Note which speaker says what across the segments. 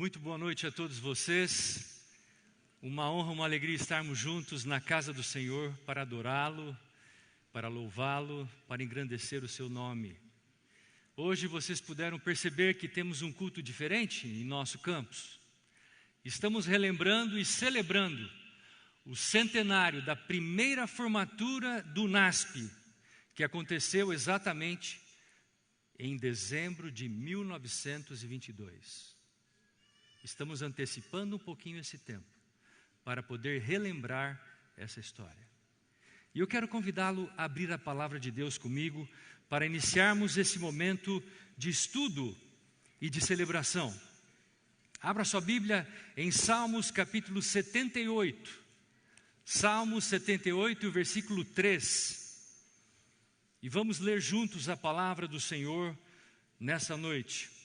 Speaker 1: Muito boa noite a todos vocês. Uma honra, uma alegria estarmos juntos na casa do Senhor para adorá-lo, para louvá-lo, para engrandecer o seu nome. Hoje vocês puderam perceber que temos um culto diferente em nosso campus. Estamos relembrando e celebrando o centenário da primeira formatura do NASP, que aconteceu exatamente em dezembro de 1922. Estamos antecipando um pouquinho esse tempo, para poder relembrar essa história. E eu quero convidá-lo a abrir a palavra de Deus comigo, para iniciarmos esse momento de estudo e de celebração. Abra sua Bíblia em Salmos capítulo 78. Salmos 78, versículo 3. E vamos ler juntos a palavra do Senhor nessa noite.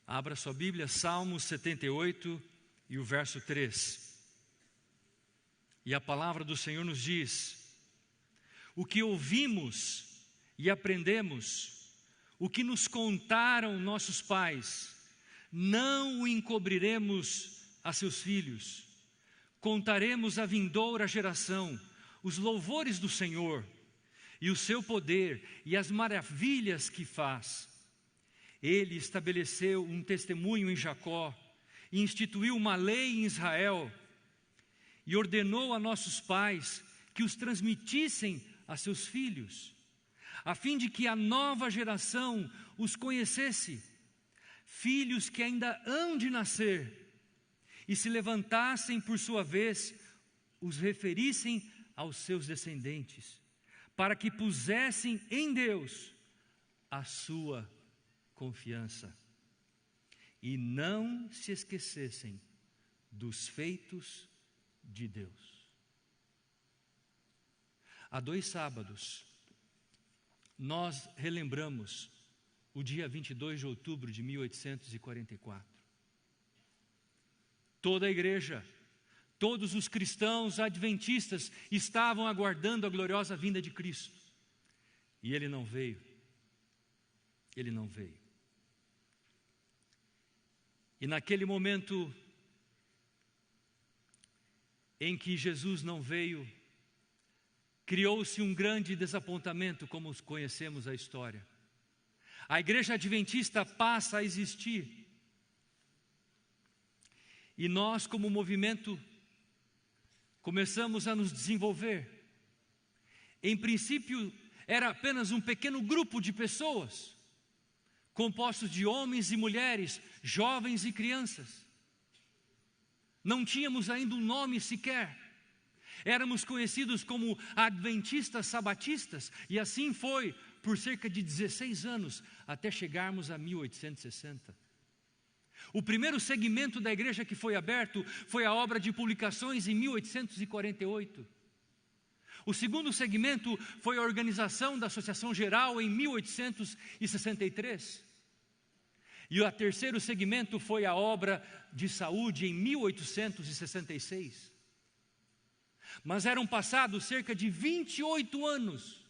Speaker 1: Abra sua Bíblia, Salmos 78 e o verso 3. E a palavra do Senhor nos diz: o que ouvimos e aprendemos, o que nos contaram nossos pais, não o encobriremos a seus filhos. Contaremos à vindoura geração os louvores do Senhor, e o seu poder e as maravilhas que faz. Ele estabeleceu um testemunho em Jacó, e instituiu uma lei em Israel, e ordenou a nossos pais que os transmitissem a seus filhos, a fim de que a nova geração os conhecesse, filhos que ainda hão de nascer, e se levantassem por sua vez, os referissem aos seus descendentes, para que pusessem em Deus a sua confiança, e não se esquecessem dos feitos de Deus. Há 2 sábados, nós relembramos o dia 22 de outubro de 1844. Toda a igreja, todos os cristãos adventistas estavam aguardando a gloriosa vinda de Cristo. E Ele não veio. Ele não veio. E naquele momento em que Jesus não veio, criou-se um grande desapontamento, como conhecemos a história. A igreja adventista passa a existir. E nós, como movimento, começamos a nos desenvolver. Em princípio, era apenas um pequeno grupo de pessoas, compostos de homens e mulheres, jovens e crianças. Não tínhamos ainda um nome sequer. Éramos conhecidos como adventistas sabatistas, e assim foi por cerca de 16 anos, até chegarmos a 1860. O primeiro segmento da igreja que foi aberto foi a obra de publicações em 1848. O segundo segmento foi a organização da Associação Geral em 1863. E o terceiro segmento foi a obra de saúde em 1866. Mas eram passados cerca de 28 anos,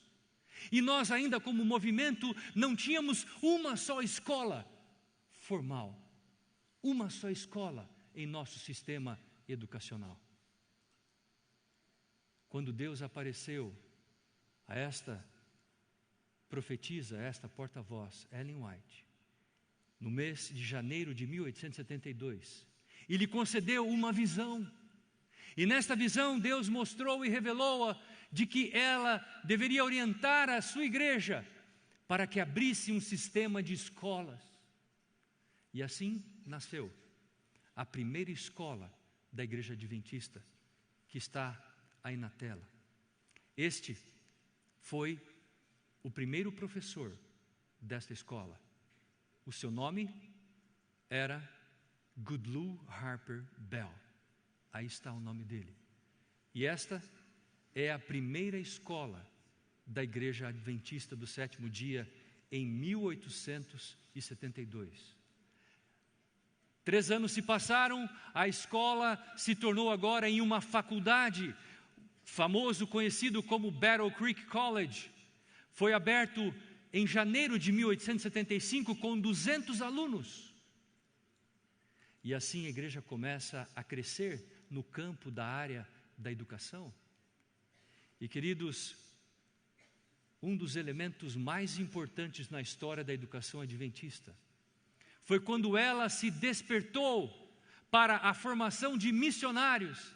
Speaker 1: e nós ainda como movimento não tínhamos uma só escola formal, uma só escola em nosso sistema educacional. Quando Deus apareceu a esta profetisa, a esta porta-voz, Ellen White, no mês de janeiro de 1872, e lhe concedeu uma visão. E nesta visão Deus mostrou e revelou-a de que ela deveria orientar a sua igreja para que abrisse um sistema de escolas. E assim nasceu a primeira escola da igreja adventista, que está aí na tela. Este foi o primeiro professor desta escola. O seu nome era Goodloe Harper Bell. Aí está o nome dele. E esta é a primeira escola da igreja adventista do sétimo dia em 1872. 3 anos se passaram, a escola se tornou agora em uma faculdade, famoso, conhecido como Battle Creek College. Foi aberto em janeiro de 1875 com 200 alunos. E assim a igreja começa a crescer no campo da área da educação. E queridos, um dos elementos mais importantes na história da educação adventista foi quando ela se despertou para a formação de missionários.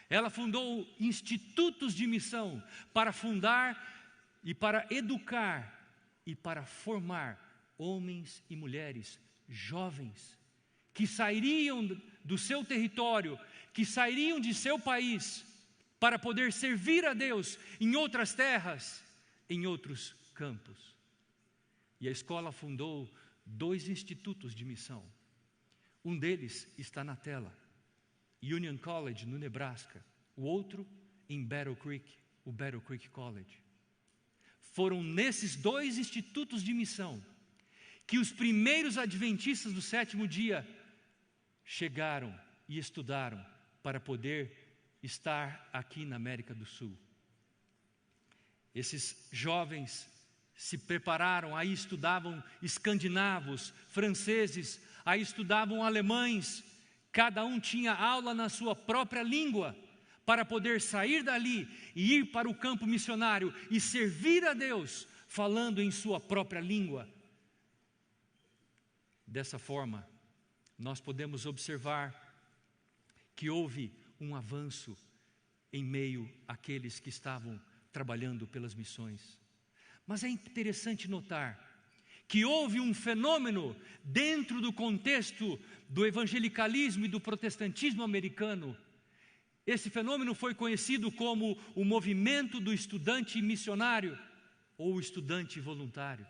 Speaker 1: Ela fundou institutos de missão para fundar e para educar e para formar homens e mulheres jovens que sairiam do seu território, que sairiam de seu país para poder servir a Deus em outras terras, em outros campos. E a escola fundou 2 institutos de missão. Um deles está na tela, Union College, no Nebraska. O outro em Battle Creek, o Battle Creek College. Foram nesses 2 institutos de missão que os primeiros adventistas do 7º dia chegaram e estudaram para poder estar aqui na América do Sul. Esses jovens se prepararam, aí estudavam escandinavos, franceses, aí estudavam alemães, cada um tinha aula na sua própria língua, para poder sair dali e ir para o campo missionário e servir a Deus, falando em sua própria língua. Dessa forma, nós podemos observar que houve um avanço em meio àqueles que estavam trabalhando pelas missões. Mas é interessante notar que houve um fenômeno dentro do contexto do evangelicalismo e do protestantismo americano. Esse fenômeno foi conhecido como o movimento do estudante missionário ou estudante voluntário.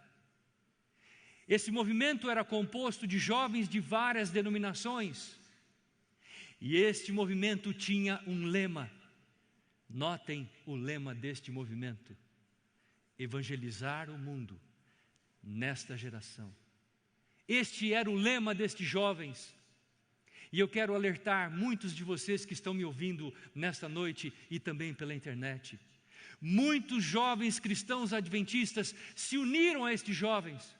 Speaker 1: Esse movimento era composto de jovens de várias denominações. E este movimento tinha um lema. Notem o lema deste movimento: evangelizar o mundo nesta geração. Este era o lema destes jovens. E eu quero alertar muitos de vocês que estão me ouvindo nesta noite e também pela internet. Muitos jovens cristãos adventistas se uniram a estes jovens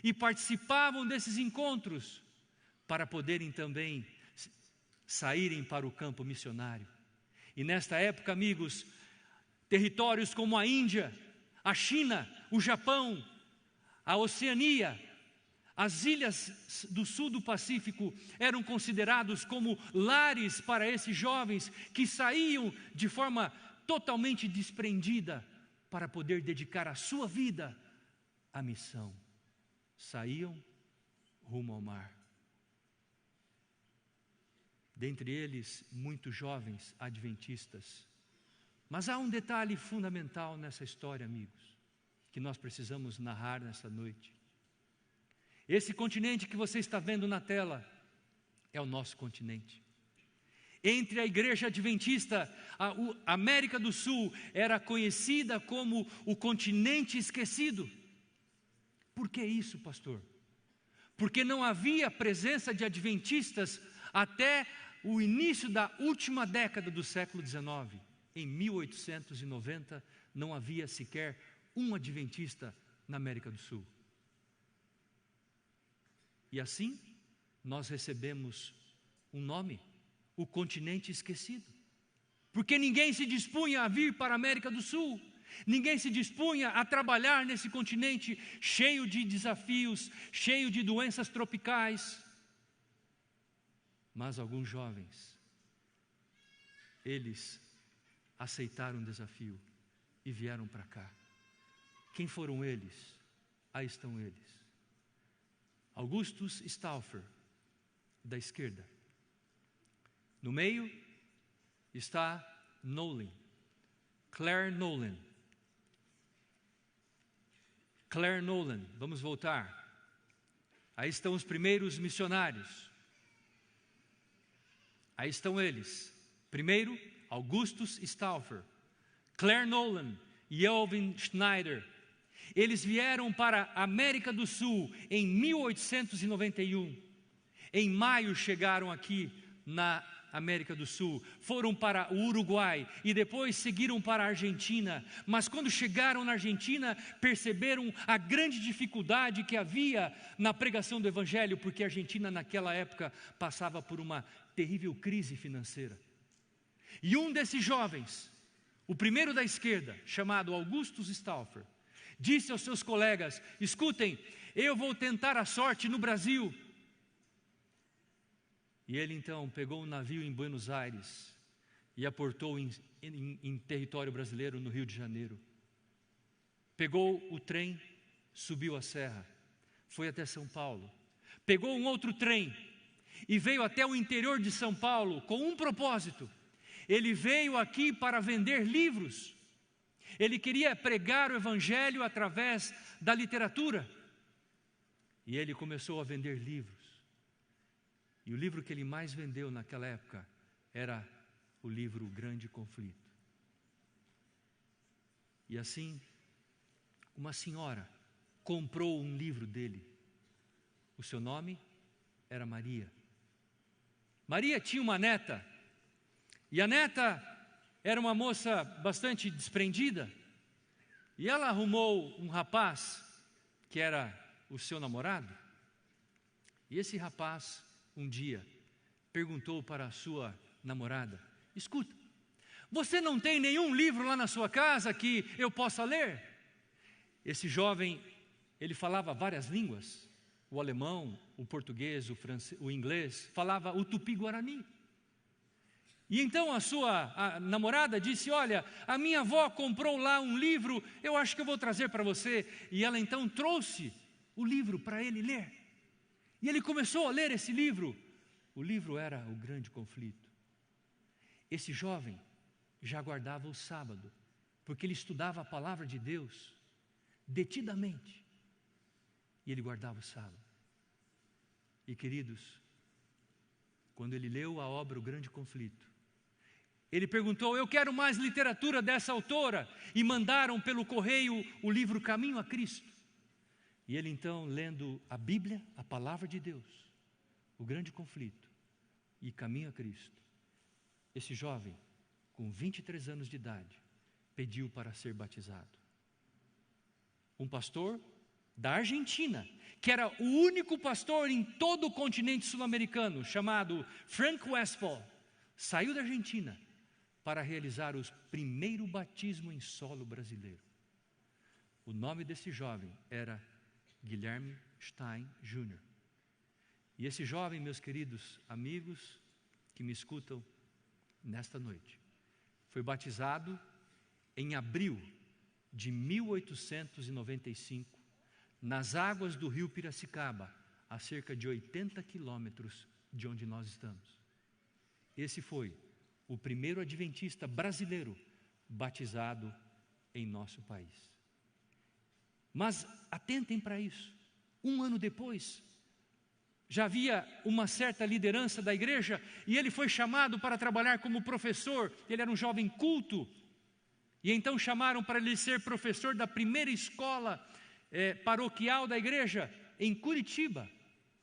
Speaker 1: e participavam desses encontros para poderem também saírem para o campo missionário. E nesta época, amigos, territórios como a Índia, a China, o Japão, a Oceania, as ilhas do sul do Pacífico eram considerados como lares para esses jovens que saíam de forma totalmente desprendida para poder dedicar a sua vida à missão. Saíam rumo ao mar. Dentre eles, muitos jovens adventistas. Mas há um detalhe fundamental nessa história, amigos, que nós precisamos narrar nessa noite. Esse continente que você está vendo na tela é o nosso continente. Entre a igreja adventista, a América do Sul era conhecida como o continente esquecido. Por que isso, pastor? Porque não havia presença de adventistas até o início da última década do século XIX. Em 1890, não havia sequer um adventista na América do Sul. E assim, nós recebemos um nome, o continente esquecido. Porque ninguém se dispunha a vir para a América do Sul. Ninguém se dispunha a trabalhar nesse continente cheio de desafios, cheio de doenças tropicais. Mas alguns jovens, eles aceitaram o desafio e vieram para cá. Quem foram eles? Aí estão eles. Augustus Stauffer, da esquerda. No meio está Nolan, Claire Nolan. Claire Nolan, vamos voltar. Aí estão os primeiros missionários. Aí estão eles. Primeiro, Augustus Stauffer, Claire Nolan e Elvin Schneider. Eles vieram para a América do Sul em 1891. Em maio chegaram aqui na América do Sul, foram para o Uruguai e depois seguiram para a Argentina. Mas quando chegaram na Argentina, perceberam a grande dificuldade que havia na pregação do Evangelho, porque a Argentina naquela época passava por uma terrível crise financeira. E um desses jovens, o primeiro da esquerda, chamado Augustus Stauffer, disse aos seus colegas: escutem, eu vou tentar a sorte no Brasil. E ele então pegou um navio em Buenos Aires e aportou em território brasileiro, no Rio de Janeiro. Pegou o trem, subiu a serra, foi até São Paulo. Pegou um outro trem e veio até o interior de São Paulo com um propósito. Ele veio aqui para vender livros. Ele queria pregar o Evangelho através da literatura. E ele começou a vender livros. E o livro que ele mais vendeu naquela época era o livro O Grande Conflito. E assim, uma senhora comprou um livro dele. O seu nome era Maria. Maria tinha uma neta. E a neta era uma moça bastante desprendida. E ela arrumou um rapaz que era o seu namorado. E esse rapaz, um dia, perguntou para a sua namorada: escuta, você não tem nenhum livro lá na sua casa que eu possa ler? Esse jovem, ele falava várias línguas, o alemão, o português, o francês, o inglês, falava o tupi-guarani. E então a namorada disse: olha, a minha avó comprou lá um livro, eu acho que eu vou trazer para você. E ela então trouxe o livro para ele ler. E ele começou a ler esse livro. O livro era O Grande Conflito. Esse jovem já guardava o sábado, porque ele estudava a palavra de Deus detidamente. E ele guardava o sábado. E queridos, quando ele leu a obra O Grande Conflito, ele perguntou: eu quero mais literatura dessa autora. E mandaram pelo correio o livro Caminho a Cristo. E ele então, lendo a Bíblia, a palavra de Deus, O Grande Conflito e Caminho a Cristo, esse jovem, com 23 anos de idade, pediu para ser batizado. Um pastor da Argentina, que era o único pastor em todo o continente sul-americano, chamado Frank Westphal, saiu da Argentina para realizar o primeiro batismo em solo brasileiro. O nome desse jovem era Guilherme Stein Jr. E esse jovem, meus queridos amigos que me escutam nesta noite, foi batizado em abril de 1895, nas águas do rio Piracicaba, a cerca de 80 quilômetros de onde nós estamos. Esse foi o primeiro adventista brasileiro batizado em nosso país. Mas atentem para isso. Um ano depois, já havia uma certa liderança da igreja e ele foi chamado para trabalhar como professor. Ele era um jovem culto. E então chamaram para ele ser professor da primeira escola paroquial da igreja em Curitiba.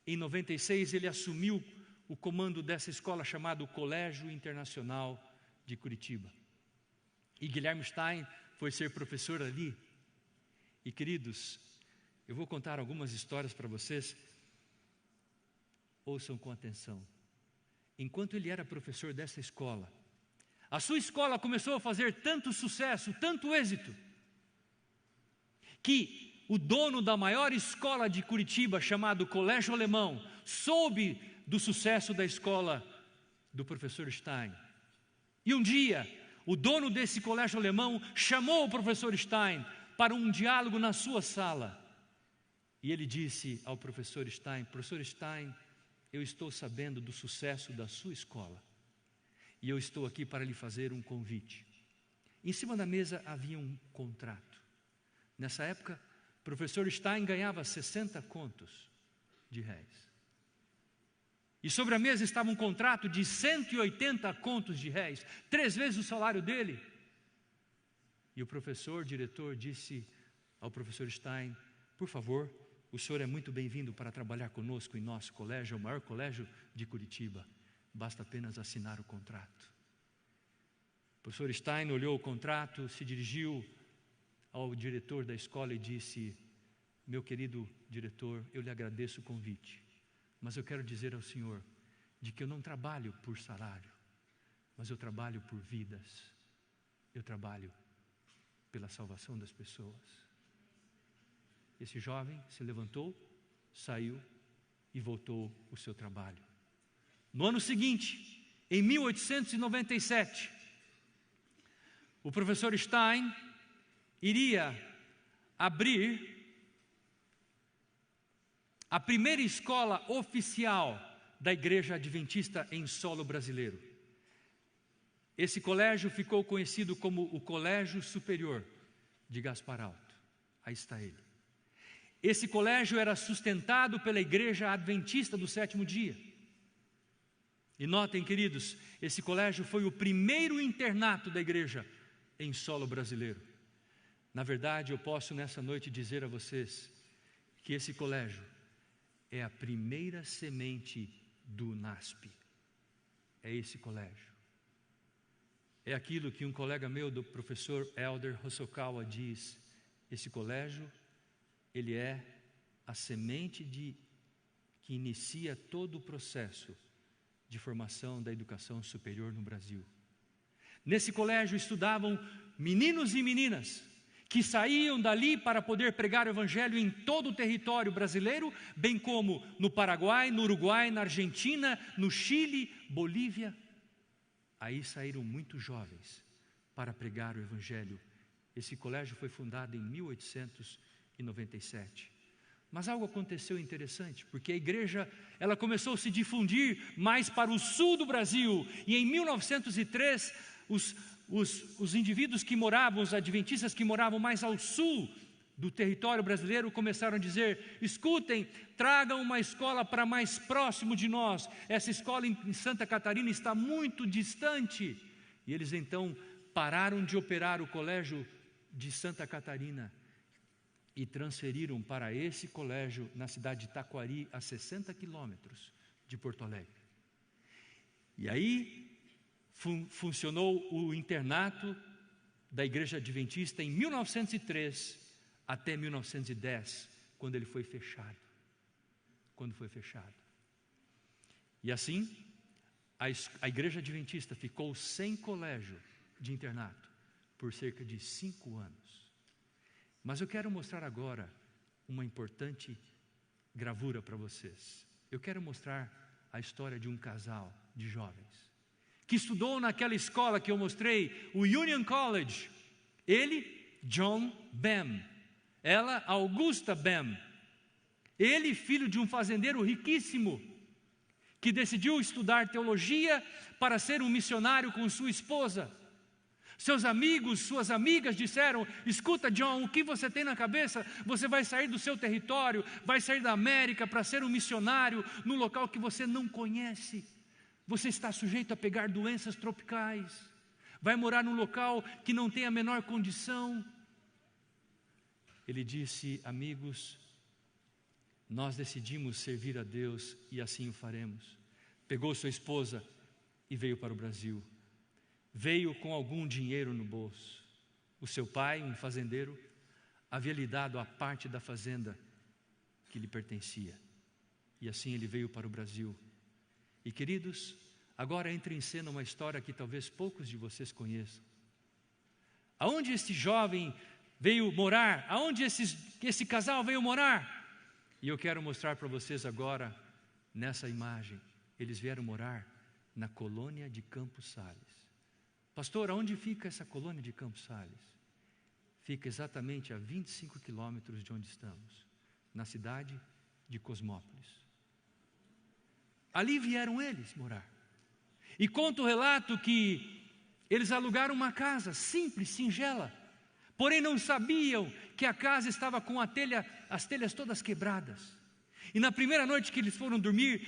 Speaker 1: Em 96 ele assumiu o comando dessa escola chamada Colégio Internacional de Curitiba. E Guilherme Stein foi ser professor ali. E queridos, eu vou contar algumas histórias para vocês. Ouçam com atenção. Enquanto ele era professor dessa escola, a sua escola começou a fazer tanto sucesso, tanto êxito, que o dono da maior escola de Curitiba, chamado Colégio Alemão, soube do sucesso da escola do professor Stein. E um dia, o dono desse colégio alemão chamou o professor Stein para um diálogo na sua sala. E ele disse ao professor Stein: professor Stein, eu estou sabendo do sucesso da sua escola. E eu estou aqui para lhe fazer um convite. Em cima da mesa havia um contrato. Nessa época, o professor Stein ganhava 60 contos de réis. E sobre a mesa estava um contrato de 180 contos de réis, 3 vezes o salário dele. E o professor, diretor, disse ao professor Stein: por favor, o senhor é muito bem-vindo para trabalhar conosco em nosso colégio, é o maior colégio de Curitiba. basta apenas assinar o contrato. O professor Stein olhou o contrato, se dirigiu ao diretor da escola e disse: meu querido diretor, eu lhe agradeço o convite, mas eu quero dizer ao senhor de que eu não trabalho por salário, mas eu trabalho por vidas, eu trabalho pela salvação das pessoas. Esse jovem se levantou, saiu e voltou ao seu trabalho. No ano seguinte, em 1897, o professor Stein iria abrir a primeira escola oficial da Igreja Adventista em solo brasileiro. Esse colégio ficou conhecido como o Colégio Superior de Gaspar Alto. Aí está ele. Esse colégio era sustentado pela Igreja Adventista do Sétimo Dia. E notem, queridos, esse colégio foi o primeiro internato da igreja em solo brasileiro. Na verdade, eu posso nessa noite dizer a vocês que esse colégio é a primeira semente do NASP. É esse colégio. É aquilo que um colega meu, do professor Elder Hosokawa, diz: esse colégio, ele é a semente que inicia todo o processo de formação da educação superior no Brasil. Nesse colégio estudavam meninos e meninas que saíam dali para poder pregar o evangelho em todo o território brasileiro, bem como no Paraguai, no Uruguai, na Argentina, no Chile, Bolívia. Aí saíram muitos jovens para pregar o evangelho. Esse colégio foi fundado em 1897. Mas algo aconteceu interessante, porque a igreja ela começou a se difundir mais para o sul do Brasil, e em 1903 os indivíduos que moravam, os adventistas que moravam mais ao sul do território brasileiro começaram a dizer: escutem, tragam uma escola para mais próximo de nós, essa escola em Santa Catarina está muito distante. E eles então pararam de operar o colégio de Santa Catarina e transferiram para esse colégio na cidade de Taquari, a 60 quilômetros de Porto Alegre. E aí funcionou o internato da Igreja Adventista em 1903 até 1910, quando ele foi fechado. E assim, a Igreja Adventista ficou sem colégio de internato por cerca de 5 anos. Mas eu quero mostrar agora uma importante gravura para vocês. Eu quero mostrar a história de um casal de jovens que estudou naquela escola que eu mostrei, o Union College. Ele, John Bem, ela, Augusta Bem. Ele, filho de um fazendeiro riquíssimo, que decidiu estudar teologia para ser um missionário com sua esposa. Seus amigos, suas amigas disseram: escuta, John, o que você tem na cabeça? Você vai sair do seu território, vai sair da América para ser um missionário num local que você não conhece. Você está sujeito a pegar doenças tropicais, vai morar num local que não tem a menor condição. Ele disse: amigos, nós decidimos servir a Deus e assim o faremos. Pegou sua esposa e veio para o Brasil. Veio com algum dinheiro no bolso. O seu pai, um fazendeiro, havia lhe dado a parte da fazenda que lhe pertencia. E assim ele veio para o Brasil. E queridos, agora entra em cena uma história que talvez poucos de vocês conheçam. Aonde este jovem veio morar? Aonde esse casal veio morar? E eu quero mostrar para vocês agora, nessa imagem, eles vieram morar na colônia de Campos Sales. Pastor, aonde fica essa colônia de Campos Sales? Fica exatamente a 25 quilômetros de onde estamos, na cidade de Cosmópolis. Ali vieram eles morar. E conta o relato que eles alugaram uma casa simples, singela, porém não sabiam que a casa estava com as telhas todas quebradas. E na primeira noite que eles foram dormir,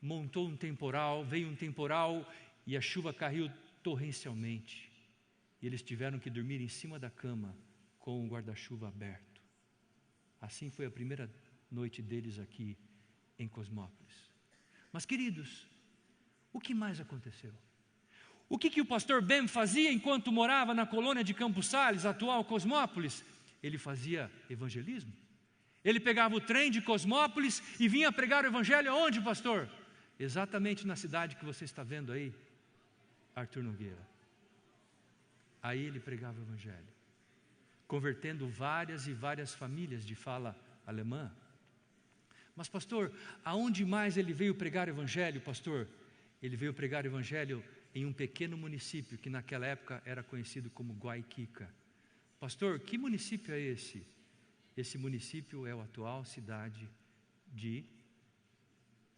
Speaker 1: montou um temporal, veio um temporal e a chuva caiu torrencialmente. E eles tiveram que dormir em cima da cama com o guarda-chuva aberto. Assim foi a primeira noite deles aqui em Cosmópolis. Mas queridos, O que mais aconteceu? O que o pastor Ben fazia enquanto morava na colônia de Campos Sales, atual Cosmópolis? Ele fazia evangelismo. Ele pegava o trem de Cosmópolis e vinha pregar o evangelho aonde, pastor? Exatamente na cidade que você está vendo aí, Arthur Nogueira. Aí ele pregava o evangelho, convertendo várias e várias famílias de fala alemã. Mas pastor, aonde mais ele veio pregar o evangelho, pastor? Ele veio pregar o evangelho em um pequeno município que naquela época era conhecido como Guaiquica. Pastor, que município é esse? Esse município é a atual cidade de...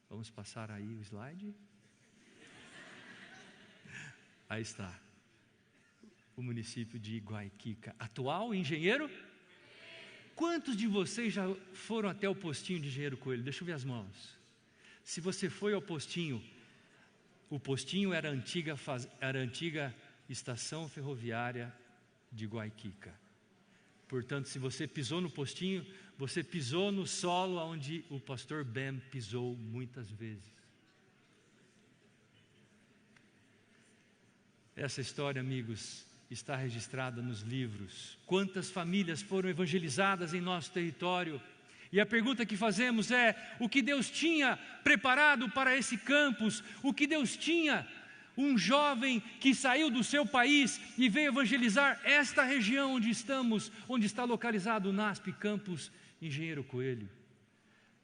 Speaker 1: Vamos passar aí o slide? Aí está. O município de Guaiquica. Atual Engenheiro? Quantos de vocês já foram até o postinho de Engenheiro Coelho? Deixa eu ver as mãos. Se você foi ao postinho, o postinho era a antiga estação ferroviária de Guaiquica. Portanto, se você pisou no postinho, você pisou no solo onde o pastor Ben pisou muitas vezes. Essa história, amigos, está registrada nos livros. Quantas famílias foram evangelizadas em nosso território? E a pergunta que fazemos é: o que Deus tinha preparado para esse campus? O que Deus tinha? Um jovem que saiu do seu país e veio evangelizar esta região onde estamos, onde está localizado o NASP Campus Engenheiro Coelho.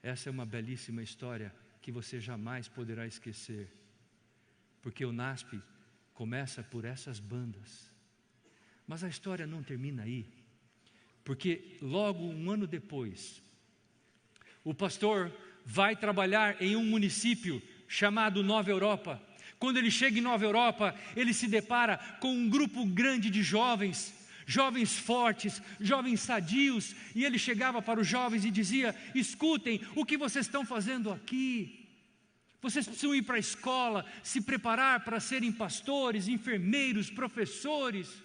Speaker 1: Essa é uma belíssima história que você jamais poderá esquecer, porque o NASP começa por essas bandas. Mas a história não termina aí, porque logo um ano depois, o pastor vai trabalhar em um município chamado Nova Europa. Quando ele chega em Nova Europa, ele se depara com um grupo grande de jovens, jovens fortes, jovens sadios, e ele chegava para os jovens e dizia: escutem, o que vocês estão fazendo aqui? Vocês precisam ir para a escola, se preparar para serem pastores, enfermeiros, professores.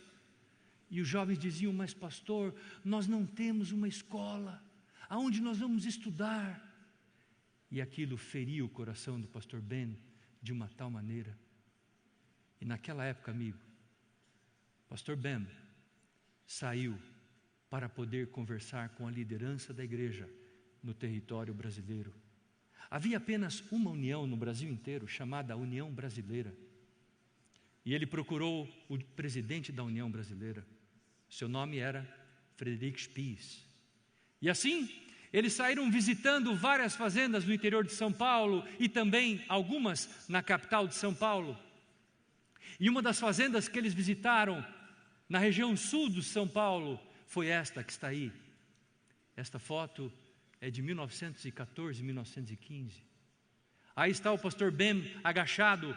Speaker 1: E os jovens diziam: mas pastor, nós não temos uma escola, aonde nós vamos estudar? E aquilo feriu o coração do pastor Ben de uma tal maneira. E naquela época, amigo, pastor Ben saiu para poder conversar com a liderança da igreja no território brasileiro. Havia apenas uma união no Brasil inteiro, chamada União Brasileira. E ele procurou o presidente da União Brasileira. Seu nome era Frederic Spies. E assim, eles saíram visitando várias fazendas no interior de São Paulo e também algumas na capital de São Paulo. E uma das fazendas que eles visitaram na região sul de São Paulo foi esta que está aí. Esta foto é de 1914, 1915. Aí está o pastor Ben agachado,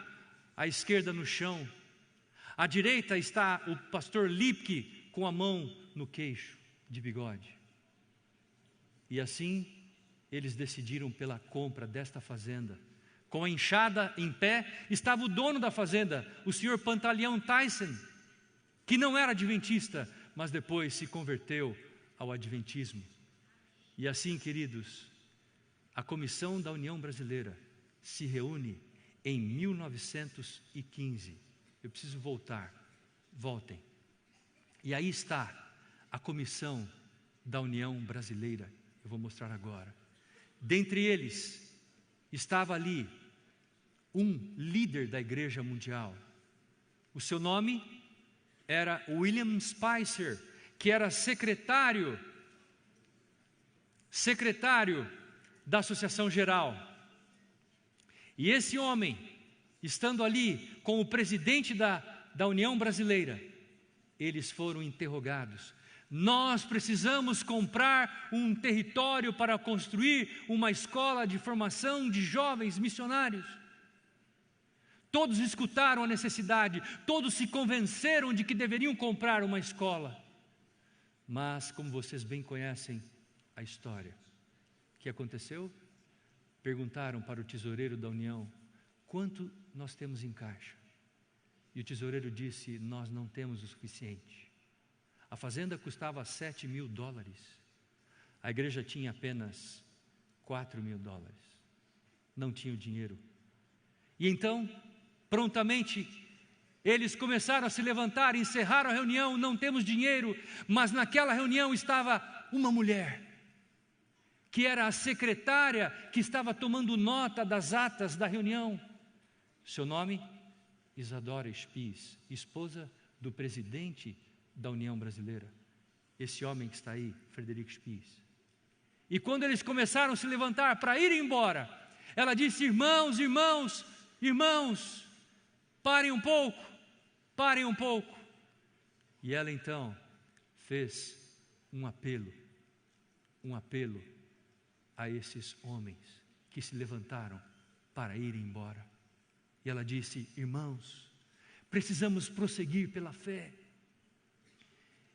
Speaker 1: à esquerda no chão. À direita está o pastor Lipke com a mão no queixo, de bigode. E assim, eles decidiram pela compra desta fazenda. Com a enxada em pé, estava o dono da fazenda, o senhor Pantaleão Tyson, que não era adventista, mas depois se converteu ao adventismo. E assim, queridos, a Comissão da União Brasileira se reúne em 1915. Eu preciso voltem. E aí está a Comissão da União Brasileira. Eu vou mostrar agora. Dentre eles, estava ali um líder da Igreja Mundial. O seu nome era William Spicer, que era secretário da Associação Geral. E esse homem, estando ali com o presidente da União Brasileira, eles foram interrogados. Nós precisamos comprar um território para construir uma escola de formação de jovens missionários. Todos escutaram a necessidade, todos se convenceram de que deveriam comprar uma escola. Mas, como vocês bem conhecem a história, o que aconteceu? Perguntaram para o tesoureiro da União: quanto nós temos em caixa? E o tesoureiro disse: nós não temos o suficiente. A fazenda custava $7.000. A igreja tinha apenas $4.000. Não tinha o dinheiro. E então, Prontamente, eles começaram a se levantar, encerraram a reunião, não temos dinheiro, mas naquela reunião estava uma mulher, que era a secretária que estava tomando nota das atas da reunião. Seu nome? Isadora Spies, esposa do presidente da União Brasileira. Esse homem que está aí, Frederico Spies. E quando eles começaram a se levantar para ir embora, ela disse: irmãos, irmãos, irmãos, parem um pouco, parem um pouco. E ela então fez um apelo a esses homens que se levantaram para ir embora. E ela disse: irmãos, precisamos prosseguir pela fé.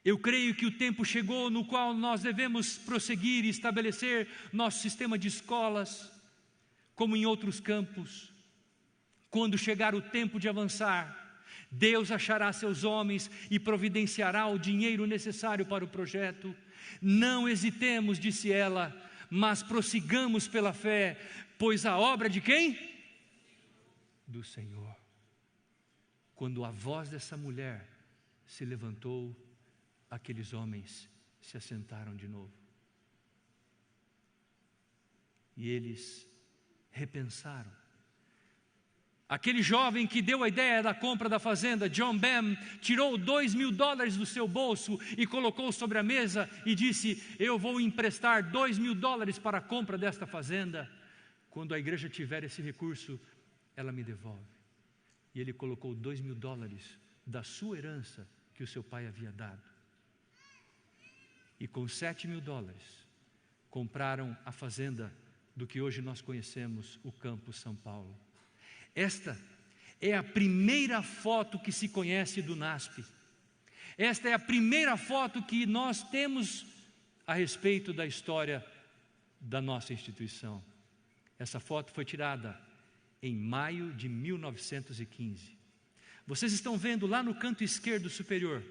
Speaker 1: Eu creio que o tempo chegou no qual nós devemos prosseguir e estabelecer nosso sistema de escolas, como em outros campos. Quando chegar o tempo de avançar, Deus achará seus homens e providenciará o dinheiro necessário para o projeto. Não hesitemos, disse ela, mas prossigamos pela fé, pois a obra de quem? Do Senhor. Quando a voz dessa mulher se levantou, aqueles homens se assentaram de novo. E eles repensaram. Aquele jovem que deu a ideia da compra da fazenda, John Bem, tirou $2.000 do seu bolso e colocou sobre a mesa e disse: eu vou emprestar $2.000 para a compra desta fazenda. Quando a igreja tiver esse recurso, ela me devolve. E ele colocou $2.000 da sua herança que o seu pai havia dado. E com $7.000 compraram a fazenda do que hoje nós conhecemos, o Campus São Paulo. Esta é a primeira foto que se conhece do NASP. Esta é a primeira foto que nós temos a respeito da história da nossa instituição. Essa foto foi tirada em maio de 1915. Vocês estão vendo lá no canto esquerdo superior,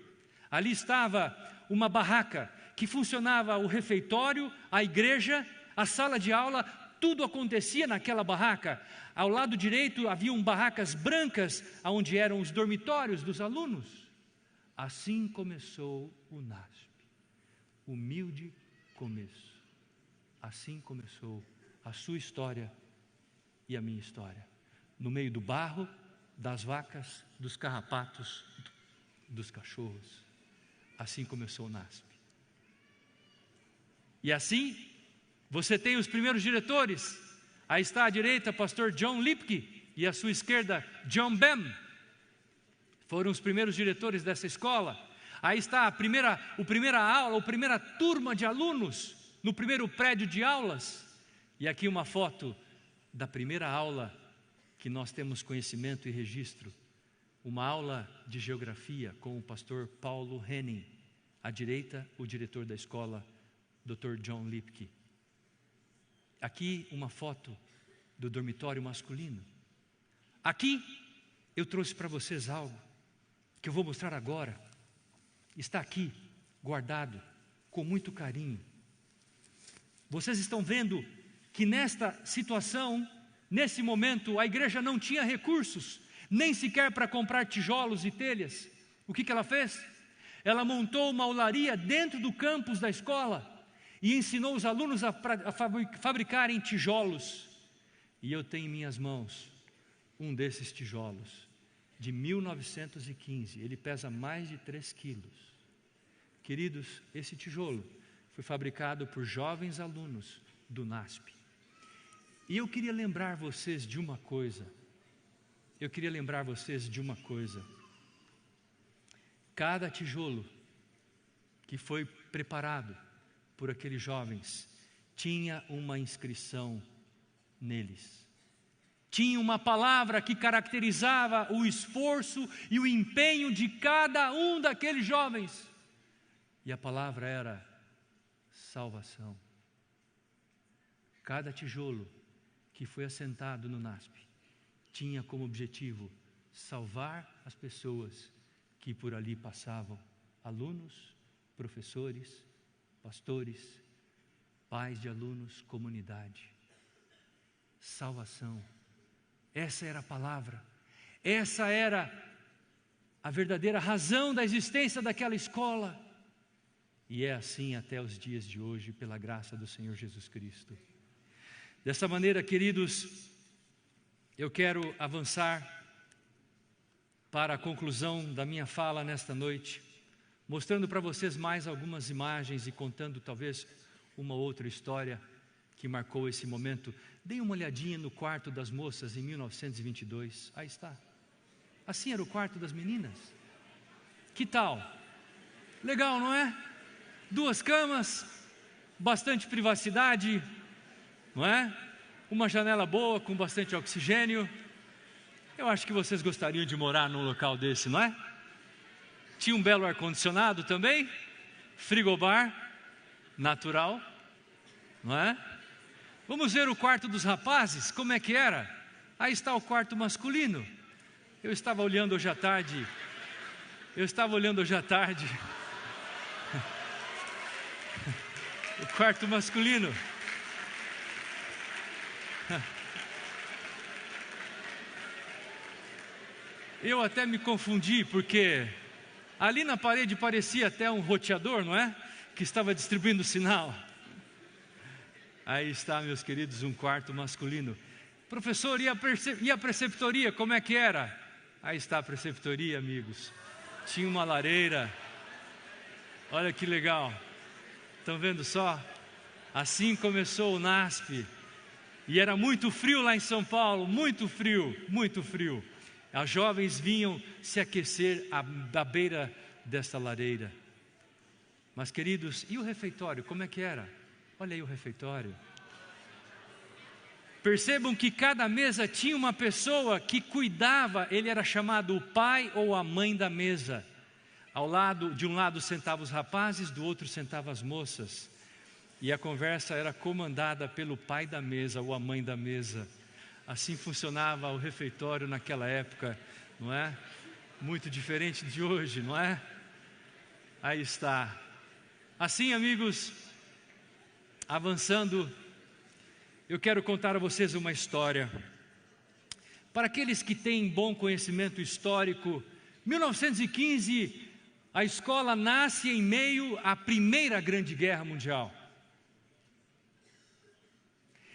Speaker 1: ali estava uma barraca que funcionava o refeitório, a igreja, a sala de aula, tudo acontecia naquela barraca. Ao lado direito haviam barracas brancas, onde eram os dormitórios dos alunos. Assim começou o NASP, humilde começo. Assim começou a sua história e a minha história, no meio do barro, das vacas, dos carrapatos, dos cachorros. Assim começou o NASP. E assim, você tem os primeiros diretores. Aí está à direita, pastor John Lipke, e à sua esquerda, John Bem. Foram os primeiros diretores dessa escola. Aí está a primeira aula, a primeira turma de alunos, no primeiro prédio de aulas. E aqui uma foto da primeira aula que nós temos conhecimento e registro. Uma aula de geografia com o pastor Paulo Henning. À direita, o diretor da escola, Dr. John Lipke. Aqui uma foto do dormitório masculino. Aqui eu trouxe para vocês algo que eu vou mostrar agora. Está aqui, guardado, com muito carinho. Vocês estão vendo que nesta situação, nesse momento, a igreja não tinha recursos, nem sequer para comprar tijolos e telhas. O que ela fez? Ela montou uma olaria dentro do campus da escola e ensinou os alunos a fabricarem tijolos. E eu tenho em minhas mãos um desses tijolos, de 1915. Ele pesa mais de 3 quilos. Queridos, esse tijolo foi fabricado por jovens alunos do NASP. E eu queria lembrar vocês de uma coisa. Cada tijolo que foi preparado por aqueles jovens tinha uma inscrição neles. Tinha uma palavra que caracterizava o esforço e o empenho de cada um daqueles jovens. E a palavra era salvação. Cada tijolo que foi assentado no NASP tinha como objetivo salvar as pessoas que por ali passavam, alunos, professores, pastores, pais de alunos, comunidade. Salvação. Essa era a palavra. Essa era a verdadeira razão da existência daquela escola. E é assim até os dias de hoje, pela graça do Senhor Jesus Cristo. Dessa maneira, queridos, eu quero avançar para a conclusão da minha fala nesta noite, mostrando para vocês mais algumas imagens e contando talvez uma outra história que marcou esse momento. Deem uma olhadinha no quarto das moças em 1922. Aí está. Assim era o quarto das meninas. Que tal? Legal, não é? 2 camas, bastante privacidade, não é? Uma janela boa com bastante oxigênio. Eu acho que vocês gostariam de morar num local desse, não é? Tinha um belo ar-condicionado também, frigobar, natural, não é? Vamos ver o quarto dos rapazes, como é que era? Aí está o quarto masculino. Eu estava olhando hoje à tarde. O quarto masculino. Eu até me confundi, porque ali na parede parecia até um roteador, não é? Que estava distribuindo sinal. Aí está, meus queridos, um quarto masculino. Professor, e a preceptoria, como é que era? Aí está a preceptoria, amigos. Tinha uma lareira. Olha que legal. Estão vendo só? Assim começou o NASP. E era muito frio lá em São Paulo, muito frio, muito frio. As jovens vinham se aquecer à beira desta lareira. Mas, queridos, e o refeitório, como é que era? Olha aí o refeitório. Percebam que cada mesa tinha uma pessoa que cuidava, ele era chamado o pai ou a mãe da mesa. De um lado sentavam os rapazes, do outro sentavam as moças. E a conversa era comandada pelo pai da mesa ou a mãe da mesa. Assim funcionava o refeitório naquela época, não é? Muito diferente de hoje, não é? Aí está. Assim, amigos, avançando, eu quero contar a vocês uma história. Para aqueles que têm bom conhecimento histórico, 1915, a escola nasce em meio à Primeira Grande Guerra Mundial.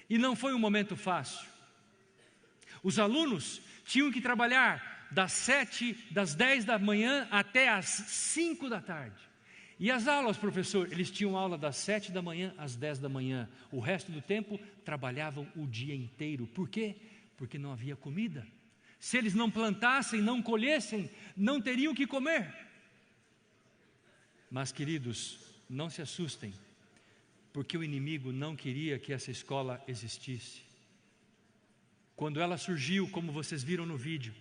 Speaker 1: E não foi um momento fácil. Os alunos tinham que trabalhar das 10 da manhã até as 5 da tarde. E as aulas, professor? Eles tinham aula das 7 da manhã às 10 da manhã. O resto do tempo trabalhavam o dia inteiro. Por quê? Porque não havia comida. Se eles não plantassem, não colhessem, não teriam que comer. Mas, queridos, não se assustem, porque o inimigo não queria que essa escola existisse. Quando ela surgiu, como vocês viram no vídeo,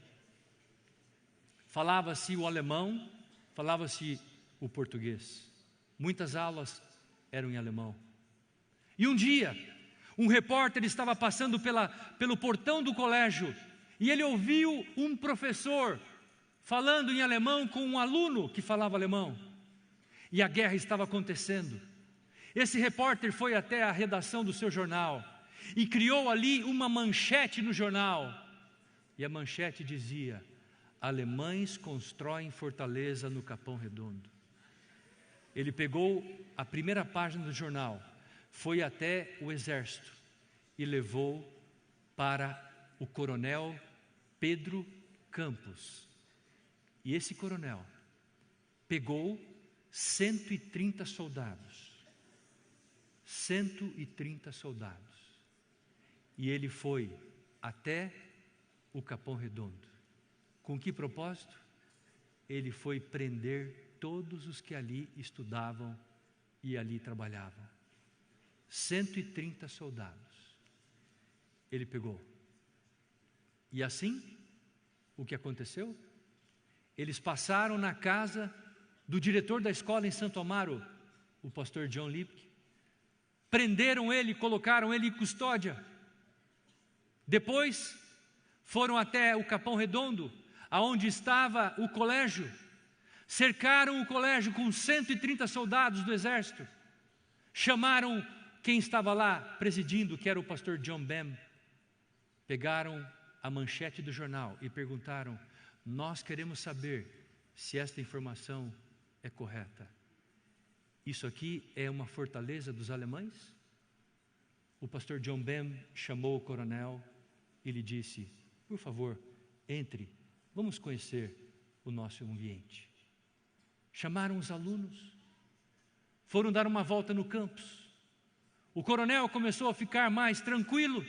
Speaker 1: falava-se o alemão, falava-se o português. Muitas aulas eram em alemão. E um dia, um repórter estava passando pelo portão do colégio e ele ouviu um professor falando em alemão com um aluno que falava alemão. E a guerra estava acontecendo. Esse repórter foi até a redação do seu jornal e criou ali uma manchete no jornal. E a manchete dizia: alemães constroem fortaleza no Capão Redondo. Ele pegou a primeira página do jornal, foi até o exército e levou para o coronel Pedro Campos. E esse coronel pegou 130 soldados. 130 soldados. E ele foi até o Capão Redondo. Com que propósito? Ele foi prender todos os que ali estudavam e ali trabalhavam. 130 soldados. Ele pegou. E assim, o que aconteceu? Eles passaram na casa do diretor da escola em Santo Amaro, o pastor John Lipke. Prenderam ele, colocaram ele em custódia. Depois, foram até o Capão Redondo, aonde estava o colégio. Cercaram o colégio com 130 soldados do exército. Chamaram quem estava lá presidindo, que era o pastor John Bem. Pegaram a manchete do jornal e perguntaram: nós queremos saber se esta informação é correta. Isso aqui é uma fortaleza dos alemães? O pastor John Ben chamou o coronel e lhe disse: por favor, entre, vamos conhecer o nosso ambiente. Chamaram os alunos, foram dar uma volta no campus. O coronel começou a ficar mais tranquilo.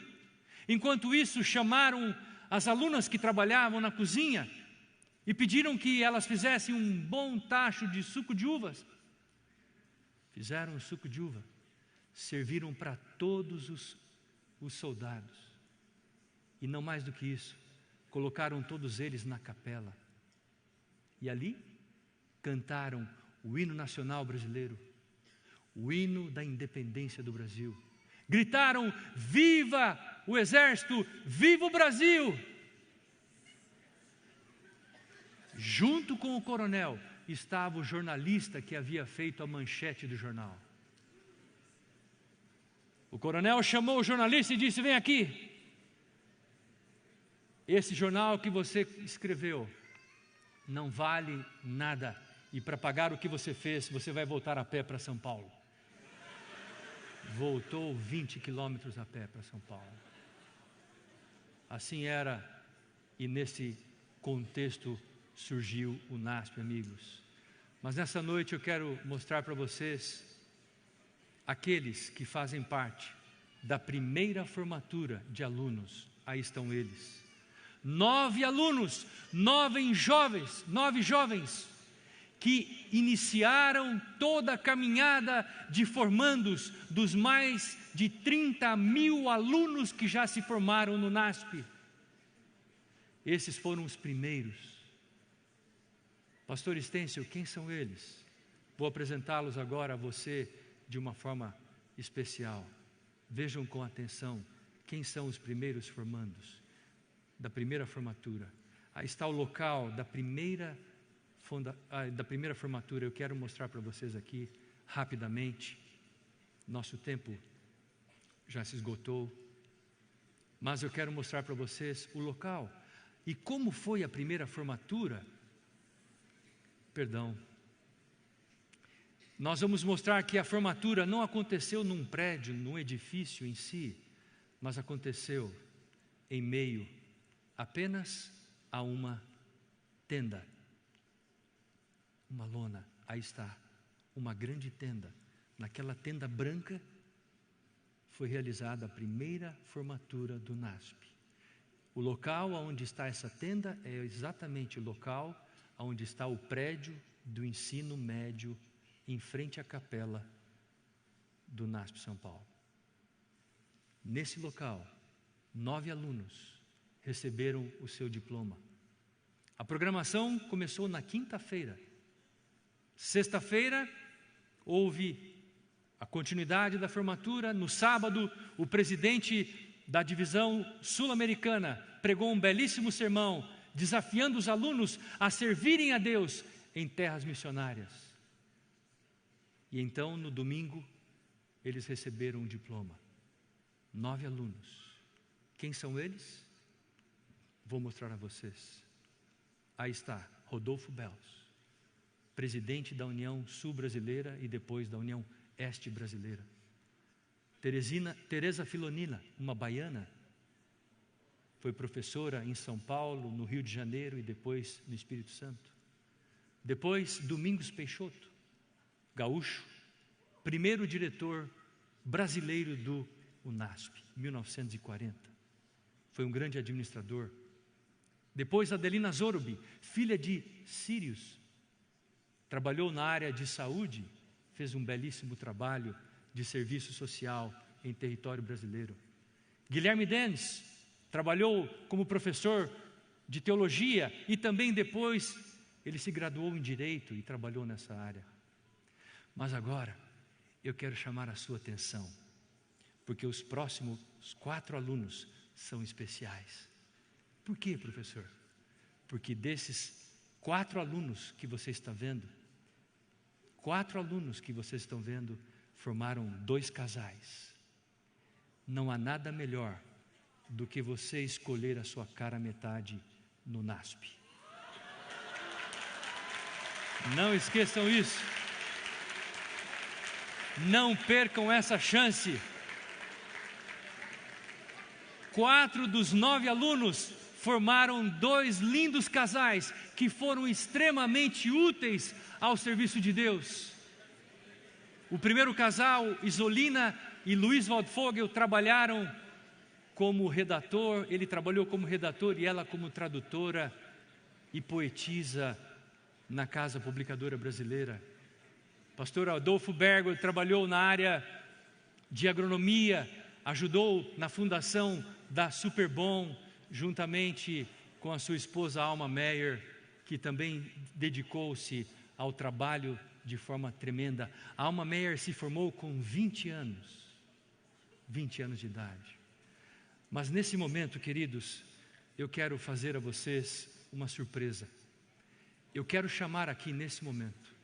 Speaker 1: Enquanto isso, chamaram as alunas que trabalhavam na cozinha e pediram que elas fizessem um bom tacho de suco de uvas. Fizeram o suco de uva, serviram para todos os soldados. E não mais do que isso, colocaram todos eles na capela. E ali cantaram o hino nacional brasileiro, o hino da independência do Brasil. Gritaram: viva o exército, viva o Brasil! Junto com o coronel estava o jornalista que havia feito a manchete do jornal. O coronel chamou o jornalista e disse: vem aqui. Esse jornal que você escreveu não vale nada. E para pagar o que você fez, você vai voltar a pé para São Paulo. Voltou 20 quilômetros a pé para São Paulo. Assim era, e nesse contexto surgiu o NASP, amigos. Mas nessa noite eu quero mostrar para vocês aqueles que fazem parte da primeira formatura de alunos. Aí estão eles. 9 alunos, 9 jovens que iniciaram toda a caminhada de formandos dos mais de 30 mil alunos que já se formaram no NASP. Esses foram os primeiros. Pastor Estêncio, quem são eles? Vou apresentá-los agora a você de uma forma especial. Vejam com atenção quem são os primeiros formandos da primeira formatura. Aí está o local da primeira formatura. Eu quero mostrar para vocês aqui rapidamente. Nosso tempo já se esgotou, mas eu quero mostrar para vocês o local e como foi a primeira formatura. Nós vamos mostrar que a formatura não aconteceu num prédio, num edifício em si, mas aconteceu em meio apenas a uma tenda, uma lona. Aí está, uma grande tenda. Naquela tenda branca foi realizada a primeira formatura do NASP. O local onde está essa tenda é exatamente o local onde está o prédio do ensino médio, em frente à capela do NASP São Paulo. Nesse local, 9 alunos receberam o seu diploma. A programação começou na quinta-feira. Sexta-feira, houve a continuidade da formatura. No sábado, o presidente da divisão sul-americana pregou um belíssimo sermão, desafiando os alunos a servirem a Deus em terras missionárias. E então, no domingo, eles receberam um diploma. 9 alunos. Quem são eles? Vou mostrar a vocês. Aí está, Rodolfo Belos, presidente da União Sul Brasileira e depois da União Este Brasileira. Tereza Filonina, uma baiana, foi professora em São Paulo, no Rio de Janeiro e depois no Espírito Santo. Depois, Domingos Peixoto, gaúcho, primeiro diretor brasileiro do UNASP, 1940. Foi um grande administrador. Depois, Adelina Zorubi, filha de sírios, trabalhou na área de saúde, fez um belíssimo trabalho de serviço social em território brasileiro. Guilherme Denis trabalhou como professor de teologia e também depois ele se graduou em direito e trabalhou nessa área. Mas agora eu quero chamar a sua atenção, porque os próximos 4 alunos são especiais. Por quê, professor? Porque desses 4 alunos que você está vendo, 4 alunos que vocês estão vendo, formaram 2 casais. Não há nada melhor do que você escolher a sua cara metade no NASP. Não esqueçam isso. Não percam essa chance. 4 dos 9 alunos formaram 2 lindos casais que foram extremamente úteis ao serviço de Deus. O primeiro casal, Isolina e Luiz Waldvogel, trabalharam como redator. Ele trabalhou como redator e ela como tradutora e poetisa na Casa Publicadora Brasileira. Pastor Adolfo Bergo trabalhou na área de agronomia, ajudou na fundação da Superbom, juntamente com a sua esposa Alma Meyer, que também dedicou-se ao trabalho de forma tremenda. A Alma Meyer se formou com 20 anos de idade. Mas nesse momento, queridos, eu quero fazer a vocês uma surpresa. Eu quero chamar aqui nesse momento,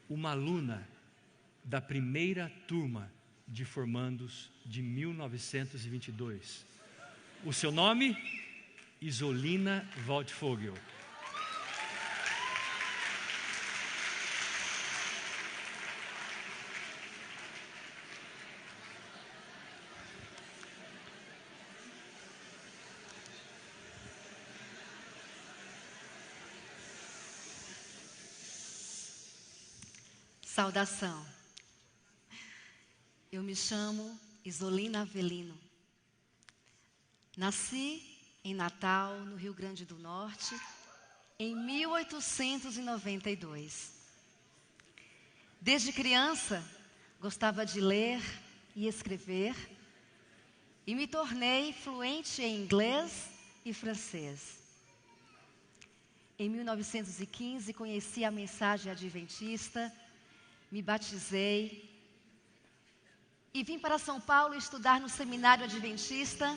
Speaker 1: uma aluna da primeira turma de formandos de 1922. O seu nome? Isolina Waldvogel.
Speaker 2: Saudação. Eu me chamo Isolina Avelino. Nasci em Natal, no Rio Grande do Norte, em 1892. Desde criança, gostava de ler e escrever e me tornei fluente em inglês e francês. Em 1915, conheci a mensagem adventista, me batizei e vim para São Paulo estudar no Seminário Adventista,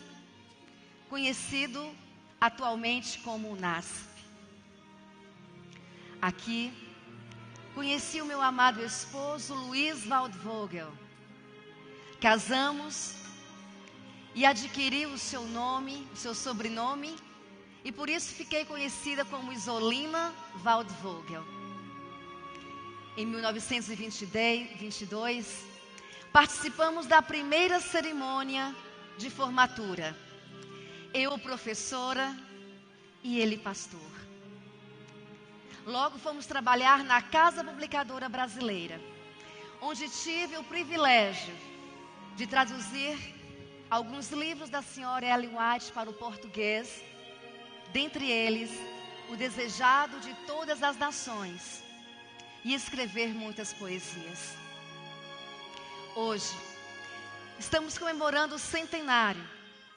Speaker 2: conhecido atualmente como o NASP. Aqui, conheci o meu amado esposo, Luiz Waldvogel. Casamos e adquiri o seu nome, o seu sobrenome, e por isso fiquei conhecida como Isolina Waldvogel. Em 1922, participamos da primeira cerimônia de formatura. Eu, professora, e ele, pastor. Logo fomos trabalhar na Casa Publicadora Brasileira, onde tive o privilégio de traduzir alguns livros da senhora Ellen White para o português, dentre eles, O Desejado de Todas as Nações, e escrever muitas poesias. Hoje, estamos comemorando o centenário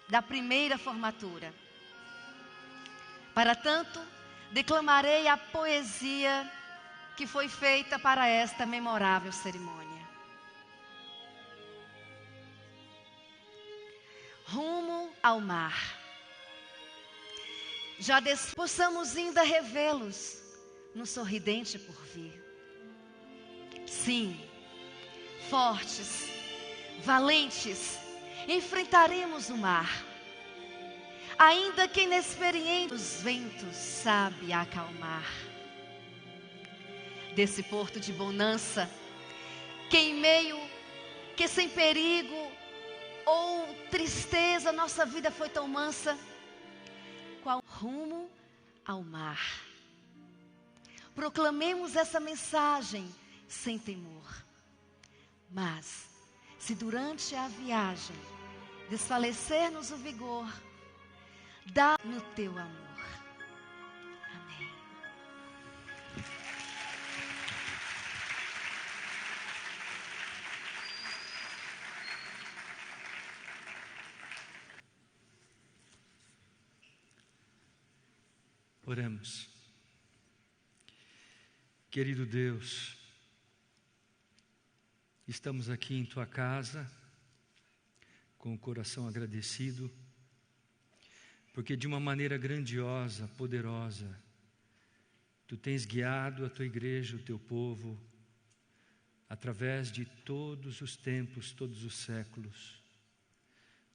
Speaker 2: da primeira formatura. Para tanto, declamarei a poesia que foi feita para esta memorável cerimônia. Rumo ao mar. Já possamos ainda revê-los no sorridente porvir. Sim, fortes, valentes, enfrentaremos o mar. Ainda que inexperiente, os ventos sabe acalmar. Desse porto de bonança, que sem perigo ou tristeza nossa vida foi tão mansa, qual rumo ao mar. Proclamemos essa mensagem sem temor. Mas, se durante a viagem desfalecer-nos o vigor, dá no teu amor. Amém.
Speaker 1: Oremos. Querido Deus, estamos aqui em Tua casa, com o coração agradecido, porque de uma maneira grandiosa, poderosa, Tu tens guiado a Tua igreja, o Teu povo, através de todos os tempos, todos os séculos.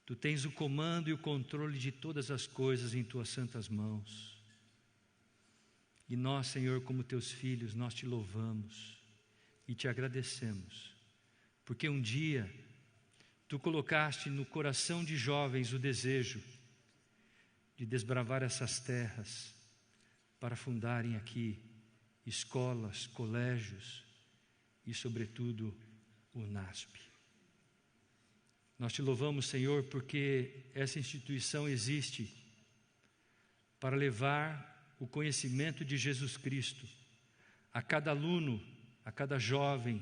Speaker 1: Tu tens o comando e o controle de todas as coisas em tuas santas mãos. E nós, Senhor, como teus filhos, nós te louvamos e te agradecemos, porque um dia tu colocaste no coração de jovens o desejo de desbravar essas terras para fundarem aqui escolas, colégios e, sobretudo, o NASP. Nós te louvamos, Senhor, porque essa instituição existe para levar o conhecimento de Jesus Cristo a cada aluno, a cada jovem,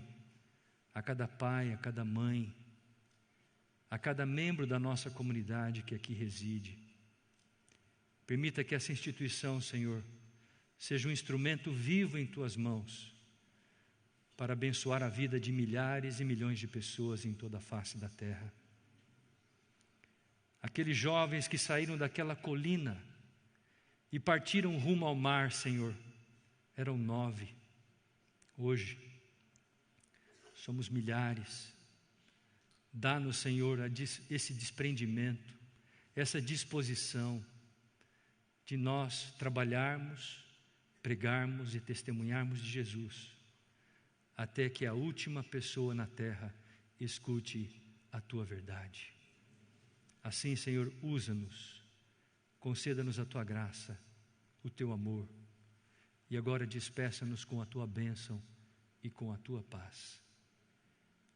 Speaker 1: a cada pai, a cada mãe, a cada membro da nossa comunidade que aqui reside. Permita que essa instituição, Senhor, seja um instrumento vivo em tuas mãos para abençoar a vida de milhares e milhões de pessoas em toda a face da terra. Aqueles jovens que saíram daquela colina e partiram rumo ao mar, Senhor, eram 9. Hoje, somos milhares. Dá-nos, Senhor, esse desprendimento, essa disposição de nós trabalharmos, pregarmos e testemunharmos de Jesus, até que a última pessoa na terra escute a tua verdade. Assim, Senhor, usa-nos, conceda-nos a tua graça, o teu amor, e agora despeça-nos com a tua bênção e com a tua paz.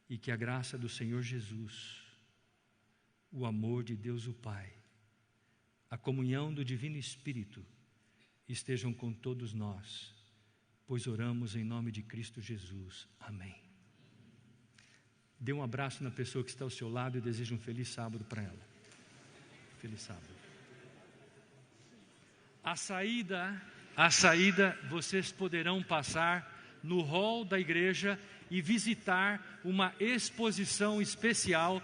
Speaker 1: E que a graça do Senhor Jesus, o amor de Deus o Pai, a comunhão do Divino Espírito estejam com todos nós, pois oramos em nome de Cristo Jesus. Amém. Dê um abraço na pessoa que está ao seu lado e deseje um feliz sábado para ela. Feliz sábado. A saída, vocês poderão passar no hall da igreja e visitar uma exposição especial